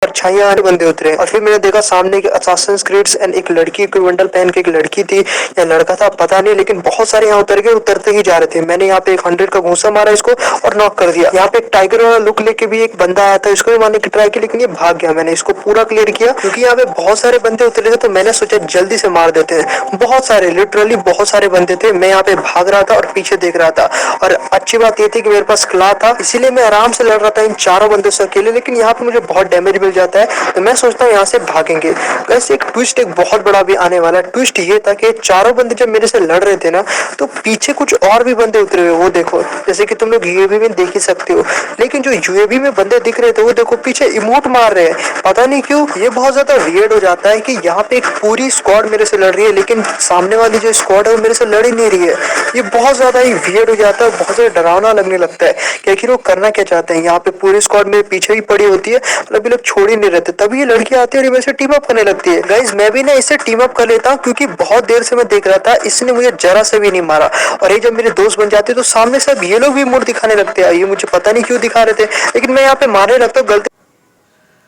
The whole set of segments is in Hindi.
परछाइयां आने बंदे उतरे और फिर मैंने देखा सामने के असासिन्स क्रीड्स एंड एक लड़की, एक बंडल पहन के एक लड़की थी या लड़का था पता नहीं, लेकिन बहुत सारे यहाँ उतर के उतरते ही जा रहे थे। मैंने यहाँ पे एक 100 का घूसा मारा इसको और नॉक कर दिया। यहाँ पे एक टाइगर वाला लुक लेके भी एक बंदा आया था, इसको भी मारने की ट्राई की लेकिन ये भाग गया। मैंने इसको पूरा क्लियर किया क्योंकि यहाँ पे बहुत सारे बंदे उतरे थे, तो मैंने सोचा जल्दी से मार देते हैं। बहुत सारे, लिटरली बहुत सारे बंदे थे। मैं यहाँ पे भाग रहा था और पीछे देख रहा था, और अच्छी बात ये थी कि मेरे पास क्ला था, इसीलिए मैं आराम से लड़ रहा था इन चारों बंदों से अकेले। लेकिन यहाँ पे मुझे बहुत डैमेज मिल जाता है, तो मैं सोचता हूँ यहाँ से भागेंगे। वैसे एक ट्विस्ट, एक बहुत बड़ा भी आने वाला है। ट्विस्ट ये था कि चारों बंदे जब मेरे से लड़ रहे थे ना, तो पीछे कुछ और भी बंदे उतरे हुए, वो देखो, जैसे कि तुम लोग यूएवी में देख ही सकते हो। लेकिन जो यूएवी में बंदे दिख रहे थे वो देखो पीछे इमोट मार रहे हैं, पता नहीं क्यों। ये बहुत ज्यादा वियर्ड हो जाता है कि यहाँ पे एक पूरी स्क्वाड मेरे से लड़ रही है, लेकिन सामने वाली जो स्क्वाड है वो मेरे से लड़ ही नहीं रही है। ये बहुत ज्यादा ही वियर्ड हो जाता है, बहुत ज्यादा डरावना लगने लगता है कि आखिर वो करना क्या चाहते हैं। यहाँ पे पूरी स्क्वाड मेरे पीछे ही पड़ी होती है, मतलब ये लोग छोड़ ही नहीं रहते। तभी ये लड़की आती है और ये मेरे से टीम अप करने लगती है। गाइस मैं भी ना इससे टीम अप कर लेता हूँ, क्योंकि बहुत देर से मैं देख रहा था इसने मुझे जरा से भी नहीं मारा। और ये जब मेरे दोस्त बन जाते तो सामने से अब ये लोग भी मुड़ दिखाने लगते हैं। ये मुझे पता नहीं क्यों दिखा रहे थे, लेकिन मैं यहाँ पे मारने लगता हूँ, गलती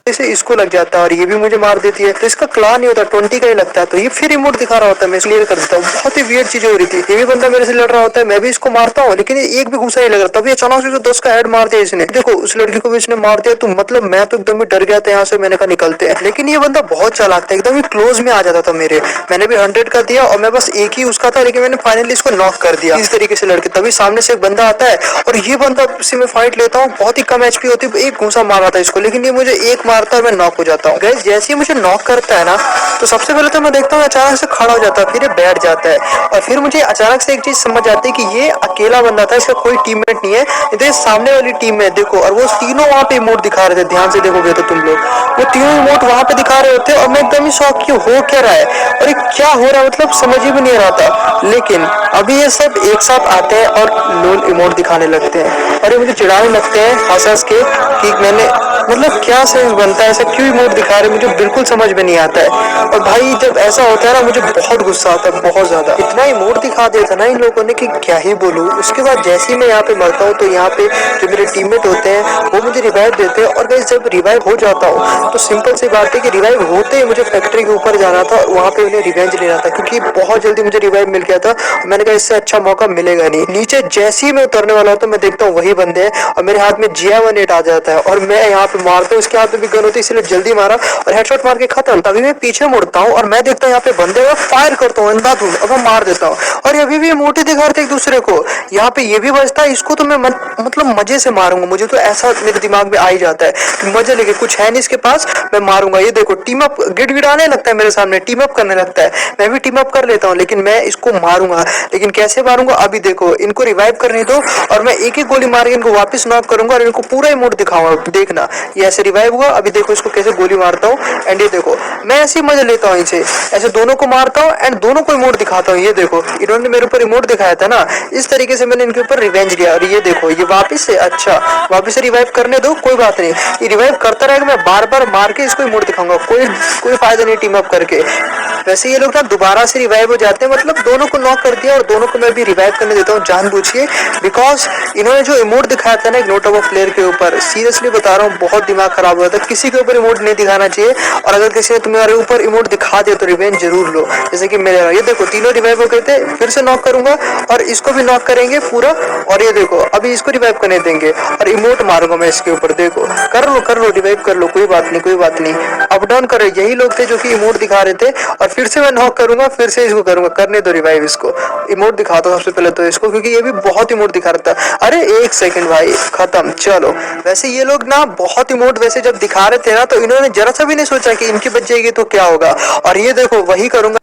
से इसको लग जाता है और ये भी मुझे मार देती है। तो इसका क्ला नहीं होता, 20 का ही लगता है, तो ये फिर रिमोट दिखा रहा होता है, मैं क्लियर कर देता हूँ। बहुत ही वियर्ड चीज हो रही थी। ये भी बंदा मेरे से लड़ रहा होता है, मैं भी इसको मारता हूँ, लेकिन एक भी घुसा नहीं लग रहा। तभी अचानक से 10 का हेड मार दिया इसने। देखो उस लड़की को भी इसने मार दिया, तो मतलब मैं तो एकदम ही डर गया था यहाँ से। मैंने कहा निकलते हैं, लेकिन ये बंदा बहुत चालाक था, एकदम ही क्लोज में आ जाता था मेरे। मैंने भी 100 का दिया और मैं बस एक ही उसका था, लेकिन मैंने फाइनली इसको नॉक कर दिया इस तरीके से लड़के। तभी सामने से एक बंदा आता है और ये बंदा से मैं फाइट लेता हूँ। बहुत ही कम एचपी होती है, एक घूसा मारा था इसको, लेकिन ये मुझे एक मारता है, मैं नॉक हो जाता हूँ। गाइस जैसे ही मुझे नॉक करता है ना, तो सबसे पहले तो मैं देखता हूँ अचानक से खड़ा हो जाता है, फिर ये बैठ जाता है। और फिर मुझे अचानक से एक चीज समझ आती है कि ये अकेला बंदा था, इसका कोई टीममेट नहीं है। इधर सामने वाली टीम में देखो, और वो तीनों वहां पे इमोट दिखा रहे थे। ध्यान से देखोगे तो तुम लोग, वो तीनों इमोट वहां पे दिखा रहे होते, और मैं एकदम ही शॉक कि हो क्या रहा है और ये क्या हो रहा है, मतलब समझ ही भी नहीं रहा था। लेकिन अभी ये सब एक साथ आते हैं और लोल इमोट दिखाने लगते हैं, और ये मुझे चिढ़ाने लगते हैं हंस हंस के कि मैंने, मतलब क्या सेंस बनता है, ऐसा क्यों इमोट दिखा रहे, मुझे बिल्कुल समझ में नहीं आता है। और भाई जब ऐसा होता है ना, मुझे बहुत गुस्सा आता है, बहुत ज्यादा। इतना इमोट दिखा दिया था ना इन लोगों ने कि क्या ही बोलूं। उसके बाद जैसे ही मैं यहाँ पे मरता हूँ, तो यहाँ पे जो मेरे टीममेट होते हैं वो मुझे रिवाइव देते हैं। और गाइस जब रिवाइव हो जाता हूँ, तो सिंपल सी बात है कि रिवाइव होते ही मुझे फैक्ट्री के ऊपर जाना था और वहाँ पे उन्हें रिवेंज लेना था, क्योंकि बहुत जल्दी मुझे रिवाइव मिल गया था। मैंने कहा इससे अच्छा मौका मिलेगा नहीं। नीचे जैसे ही मैं उतरने वाला हूँ, तो मैं देखता हूँ वही बंदे हैं, और मेरे हाथ में GI-18 आ जाता है, और मैं यहाँ पे मारता हूँ। उसके हाथ में भी गन होती है, इसलिए जल्दी मारा और हेडशॉट मार के खत्म। तभी मैं पीछे मुड़ता हूँ और मैं देखता हूँ यहाँ पे बंदे, मैं फायर करता हूँ अंधाधुंध, अब मैं मार देता हूँ। और अभी भी मोटे दिखा रहे थे एक दूसरे को। यहाँ पे ये भी बचता है, इसको तो मैं मतलब मजे से मारूंगा। मुझे तो ऐसा मेरे दिमाग में आ ही जाता है कि मजे लेके, कुछ है नहीं इसके पास, मैं मारूंगा। ये देखो टीम अप गिड़गिड़ाने लगता है मेरे सामने, टीम अप करने लगता है। मैं भी टीम अप कर लेता हूँ, लेकिन मैं इसको मारूंगा। लेकिन कैसे मारूंगा, अभी देखो, इनको रिवाइव करने दो और मैं एक एक गोली मार के इनको वापस नॉक करूंगा और इनको पूरा इमोट दिखाऊंगा। देखना ये ऐसे रिवाइव हुआ, अभी देखो इसको कैसे गोली मारता हूँ। एंड ये देखो मैं ऐसे मजे लेता हूँ इनसे, ऐसे दोनों को मारता हूँ एंड दोनों को इमोट दिखाता हूँ। ये देखो इन्होंने मेरे ऊपर इमोट दिखाया था ना, इस तरीके से मैंने इनके ऊपर रिवेंज लिया। और ये देखो ये वापस से, अच्छा वापस से रिवाइव करने दो, कोई बात नहीं, ये रिवाइव करता रहेगा। मैं बार बार मार के इसको इमोट दिखाऊंगा, कोई फायदा नहीं टीम अप करके। वैसे ये लोग ना दोबारा से रिवाइव हो जाते हैं, मतलब दोनों को नॉक कर दिया और दोनों को मैं भी रिवाइव करने देता हूँ जानबूझ के, बिकॉज इन्होंने जो इमोट दिखाया था ना एक नोट ऑफ प्लेयर के ऊपर, सीरियसली बता रहा हूँ बहुत दिमाग खराब हुआ था। किसी के ऊपर इमोट नहीं दिखाना चाहिए, और अगर किसी ने तुम्हारे ऊपर इमोट दिखा दिया तो रिवेंज जरूर लो, जैसे कि मेरे। ये देखो तीनों रिवाइव हो गए थे, फिर से नॉक करूंगा और इसको भी नॉक करेंगे पूरा। और ये देखो अभी इसको रिवाइव करने देंगे और इमोट मारूंगा मैं इसके ऊपर। देखो कर लो रिवाइव कर लो, कोई बात नहीं कोई बात नहीं। अप डाउन करो, यही लोग थे जो कि इमोट दिखा रहे थे। और फिर से मैं नॉक करूंगा, फिर से इसको करूंगा, करने दो रिवाइव इसको। इमोट दिखाता हूँ सबसे पहले तो इसको, क्योंकि ये भी बहुत इमोट दिखा रहा था। अरे एक सेकंड भाई, खत्म। चलो वैसे ये लोग ना बहुत इमोट वैसे जब दिखा रहे थे ना, तो इन्होंने जरा सा भी नहीं सोचा कि इनकी बच जाएगी तो क्या होगा। और ये देखो वही करूंगा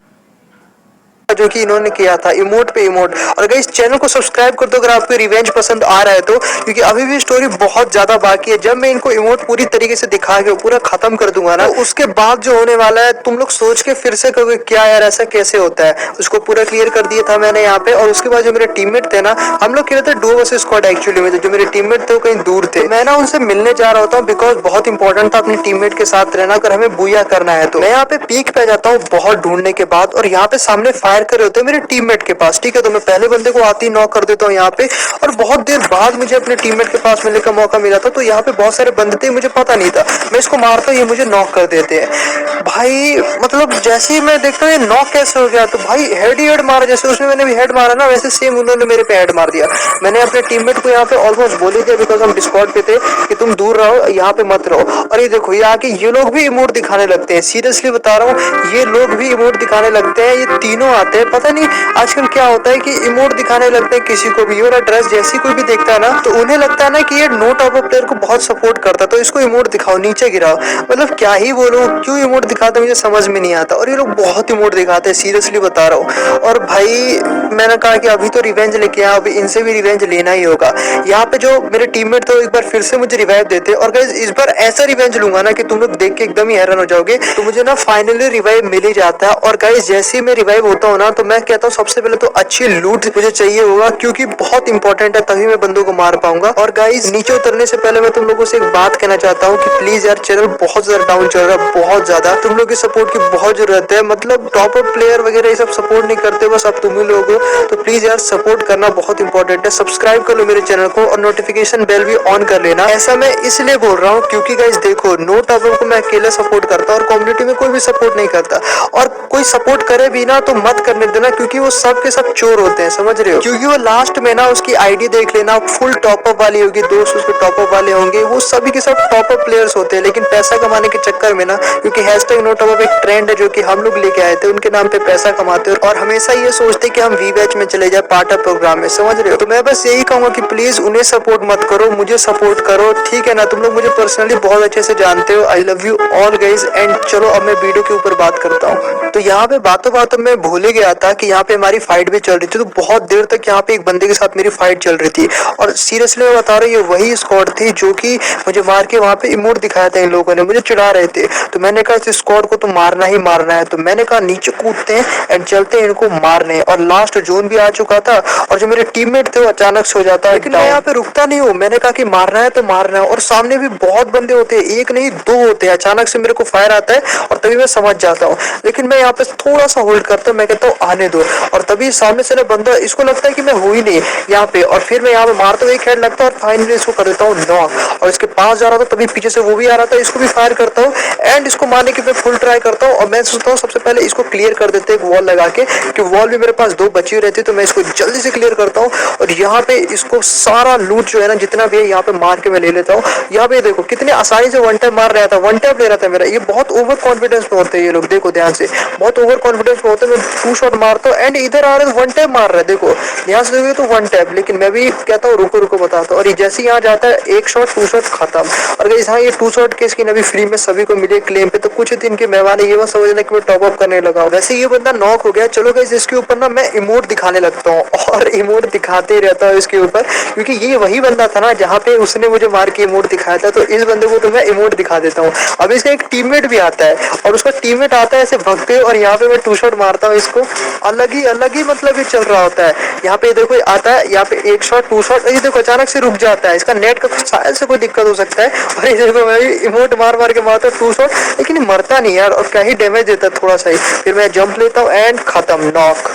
जो कि इन्होंने किया था, इमोट पे इमोट। और गाइस चैनल को सब्सक्राइब कर दो अगर आपको रिवेंज पसंद आ रहा है तो, क्योंकि अभी भी स्टोरी बहुत ज्यादा बाकी है। जब मैं इनको इमोट पूरी तरीके से दिखा के पूरा खत्म कर दूंगा ना, तो उसके बाद जो होने वाला है तुम लोग सोच के फिर से कहोगे क्या यार ऐसा कैसे होता है। उसको पूरा क्लियर कर दिया था मैंने यहाँ पे। और उसके बाद जो मेरे टीममेट थे ना, हम लोग खेल रहे थे डुओ वर्सेस स्क्वाड एक्चुअली में। जो मेरे टीममेट थे वो कहीं दूर थे, मैं ना उनसे मिलने जा रहा होता हूँ, बिकॉज बहुत इंपॉर्टेंट था अपने टीममेट के साथ रहना अगर हमें बुया करना है तो। मैं यहाँ पे पीक पे जाता हूँ बहुत ढूंढने के बाद, और यहाँ पे सामने फायर कर रहे होते हैं मेरे टीममेट के पास, ठीक है। तो मैं पहले बंदे को आते ही नॉक कर देता हूँ यहाँ पे, और बहुत देर बाद मुझे अपने टीममेट के पास मिलने का मौका मिला था। तो यहाँ पे बहुत सारे बंदे थे, मुझे पता नहीं था, मैं इसको मारता हूँ, ये मुझे नॉक कर देते हैं भाई। मतलब जैसे ही मैं देखता हूँ ये नॉक कैसे हो गया, तो भाई हेड ही हेड मारा, जैसे उसमें मैंने भी हेड मारा ना, वैसे सेम उन्होंने मेरे पे हेड मार दिया। मैंने अपने टीममेट को यहाँ पे ऑलमोस्ट बोल ही दिया, बिकॉज हम डिस्कॉर्ड पे थे, कि तुम दूर रहो, यहाँ पे मत रहो। और ये देखो, ये आके ये लोग भी इमोट दिखाने लगते हैं, सीरियसली बता रहा हूँ, ये लोग भी इमोट दिखाने लगते हैं। ये तीनों आते हैं, पता नहीं आजकल क्या होता है कि इमोट दिखाने लगते हैं किसी को भी, और एड्रेस जैसी कोई भी देखता है ना, तो उन्हें लगता है ना कि ये नो टॉप अप प्लेयर को बहुत सपोर्ट करता है, तो इसको इमोट दिखाओ, नीचे गिराओ। मतलब क्या ही बोलूं, क्यों इमोट दिखाते मुझे समझ में नहीं आता। और ये लोग बहुत इमोट दिखाते हैं, सीरियसली बता रहा हूँ। और भाई मैंने कहा कि अभी तो रिवेंज लेके आया, अभी इनसे भी रिवेंज लेना ही होगा। यहाँ पे जो मेरे टीममेट थे एक बार फिर से मुझे रिवाइव देते, और गाइस इस बार ऐसा रिवेंज लूंगा ना कि तुम लोग देख के एकदम ही हैरान हो जाओगे। तो मुझे ना फाइनली रिवाइव मिल ही जाता है। और गाइस जैसे ही मैं रिवाइव होता हूँ ना, तो मैं कहता हूँ सबसे पहले तो अच्छी लूट मुझे चाहिए होगा, क्योंकि बहुत इंपॉर्टेंट है, तभी मैं बंदों को मार पाऊंगा। और गाइस नीचे उतरने से पहले मैं तुम लोगों से एक बात कहना चाहता हूँ कि प्लीज यार, चैनल बहुत ज्यादा डाउन चल रहा है, बहुत ज्यादा। तुम लोग की सपोर्ट की बहुत जरूरत है। मतलब टॉप अप प्लेयर वगैरह ये सब सपोर्ट नहीं करते, बस अब तुम ही लोग हो। तो प्लीज यार सपोर्ट करना बहुत इंपॉर्टेंट है। सब्सक्राइब कर लो मेरे चैनल को, और नोटिफिकेशन बेल भी ऑन कर लेना। ऐसा मैं इसलिए बोल रहा हूँ क्योंकि गाइस देखो, नो टॉप अप को मैं अकेले सपोर्ट करता हूँ, और कम्युनिटी में कोई भी सपोर्ट नहीं करता। और कोई सपोर्ट करे भी ना तो मत करने देना, क्योंकि वो सब के सब चोर होते हैं, समझ रहे हो। क्योंकि वो लास्ट में ना उसकी आईडी देख लेना, फुल टॉप अप वाली होगी, दोस्त उसके टॉप अप वाले होंगे, वो सभी के सब टॉप अप प्लेयर्स होते हैं। लेकिन पैसा कमाने के चक्कर में ना, क्योंकि हैशटैग नो टॉप अप एक ट्रेंड है जो कि हम लोग लेके आए थे, उनके नाम पे पैसा कमाते हैं, और हमेशा ये सोचते कि हम वी बैच में चले जाए, पार्ट ऑफ प्रोग्राम में, समझ रहे हो। तो मैं बस यही कहूंगा कि प्लीज उन्हें सपोर्ट मत करो, मुझे सपोर्ट करो, ठीक है ना। तुम लोग मुझे पर्सनली बहुत अच्छे से जानते हो। I love you all guys. And चलो अब मैं वीडियो के ऊपर बात करता हूँ। तो यहाँ पे बातों बातों में भूल ही गया था कि यहाँ पे हमारी फाइट भी चल रही थी। तो बहुत देर तक यहाँ पे एक बंदे के साथ मेरी फाइट चल रही थी, और सीरियसली मैं बता रहा हूँ, ये वही स्क्वाड थी जो कि मुझे मार के वहाँ पे इमोट दिखाया था। इन लोगों ने मुझे चिढ़ा रहे थे, तो मैंने कहा इस स्क्वाड को तो मारना ही मारना है। तो मैंने कहा नीचे कूदते हैं एंड चलते हैं इनको मारने। और लास्ट जोन भी आ चुका था, और जो मेरे टीममेट थे वो अचानक से हो जाता है। लेकिन मैं यहाँ पे रुकता नहीं हूँ, मैंने कहा कि मारना है तो मारना है। और सामने भी बहुत बंदे होते हैं, एक नहीं दो होते हैं। अचानक से मेरे को फायर आता है, और तभी मैं समझ जाता हूँ। लेकिन मैं यहाँ पे थोड़ा सा होल्ड करता हूँ, मैं कहता हूँ आने दो। और तभी सामने से ना बंदा, इसको लगता है कि मैं हूँ ही नहीं यहाँ पे, और फिर मैं यहाँ पे मारता हूँ, एक हेड लगता है, और फाइनली इसको कर देता हूँ नॉक। और इसके पास जा रहा था, तभी पीछे से वो भी आ रहा था, इसको भी फायर करता हूँ, एंड इसको मारने की मैं फुल ट्राई करता हूँ। और मैं सोचता हूँ सबसे पहले इसको क्लियर कर देते एक वॉल लगा के, कि वॉल भी मेरे पास दो बची रहती, तो मैं इसको जल्दी से क्लियर करता हूँ। और यहाँ पे इसको सारा लूट जो है ना, जितना भी है यहाँ पे मार के मैं ले लेता हूँ। यहाँ पे देखो कितने आसानी से वन टैप मार रहा था, वन टैप ले रहा था मेरा। ये बहुत ओवर कॉन्फिडेंस में होते हैं ये लोग, देखो ध्यान से, बहुत ओवर कॉन्फिडेंस में होते हैं। मैं टू शॉट मारता हूँ, एंड इधर आ रहा है वन टैप मार रहा है, देखो ध्यान से देखोगे तो वन टैप। लेकिन मैं भी कहता हूँ रुको रुको बताता हूँ। और ये जैसे यहाँ जाता है, एक शॉट टू शॉट खत्म। और गाइस हाँ, ये टू शॉट के स्किन अभी फ्री में सभी को मिले क्लेम पे, तो कुछ दिन के मेहमान है, ये मत समझना कि मैं टॉप अप करने लगा। वैसे ये बंदा नॉक हो गया। चलो गाइस इसके ऊपर ना मैं इमोट दिखाने लगता हूँ, और इमोट दिखाते रहता हूँ इसके ऊपर, क्योंकि ये वही बंदा था ना जहाँ पे उसने मुझे मार के इमोट दिखाया था। तो इस बंदे को तो मैं इमोट दिखा देता हूँ। अब इसका एक टीममेट भी आता है, और उसका टीममेट आता है ऐसे भगते, और यहाँ पे मैं टू शॉट मारता हूँ इसको। अलग ही मतलब ये चल रहा होता है। यहाँ पे देखो आता है, यहाँ पे एक शॉट टू शॉट, ये देखो अचानक से रुक जाता है। इसका नेट का शायद से कोई दिक्कत हो सकता है। और ये देखो मैं इमोट मार मार के मारता हूँ टू शॉट, लेकिन मरता नहीं यार, और क्या ही डैमेज देता है थोड़ा सा ही। फिर मैं जंप लेता हूँ, एंड खत्म, नॉक।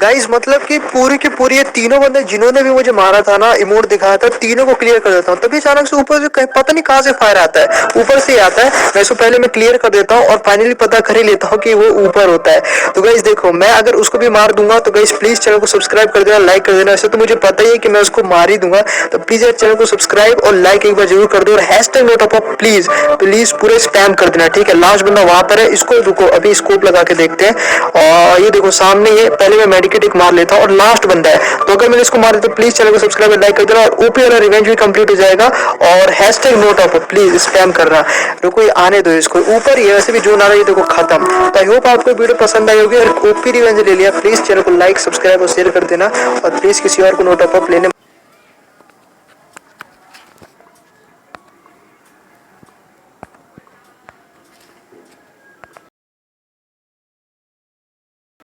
गाइस मतलब कि पूरी की पूरी ये तीनों बंदे जिन्होंने भी मुझे मारा था ना, इमोट दिखाया था, तीनों को क्लियर कर देता हूँ। तभी अचानक से ऊपर से पता नहीं कहां से फायर आता है, ऊपर से आता है। मैं इसको पहले मैं क्लियर कर देता हूँ, और फाइनली पता कर ही लेता हूँ कि वो ऊपर होता है। तो गाइस देखो, मैं अगर उसको भी मार दूंगा तो गाइस प्लीज चैनल को सब्सक्राइब कर देना, लाइक कर देना। ऐसे तो मुझे पता ही है कि मैं उसको मार ही दूंगा, तो प्लीज यार चैनल को सब्सक्राइब और लाइक एक बार जरूर कर दो। और hashtag know top up please please पूरे स्पैम कर देना, ठीक है। लास्ट बंदा वहां पर है, इसको रुको अभी स्कोप लगा के देखते हैं। और ये देखो सामने, ये पहले मैं मेडिकेट एक मार लेता हूँ, और लास्ट बंदा है। तो अगर मैंने इसको मारा तो प्लीज चैनल को सब्सक्राइब और लाइक कर देना, और ओपी वाला रिवेंज भी कंप्लीट हो जाएगा। और hashtag know top up please spam करना। रुको ये आने दो, इसको ऊपर ही वैसे भी जो ना रहा, ये देखो खत्म। तो आई होप आपको वीडियो पसंद आई होगी। और ओपी रिवेंज ले लिया, प्लीज चैनल को लाइक सब्सक्राइब और शेयर कर देना, और प्लीज किसी और को नो टॉप अप लेने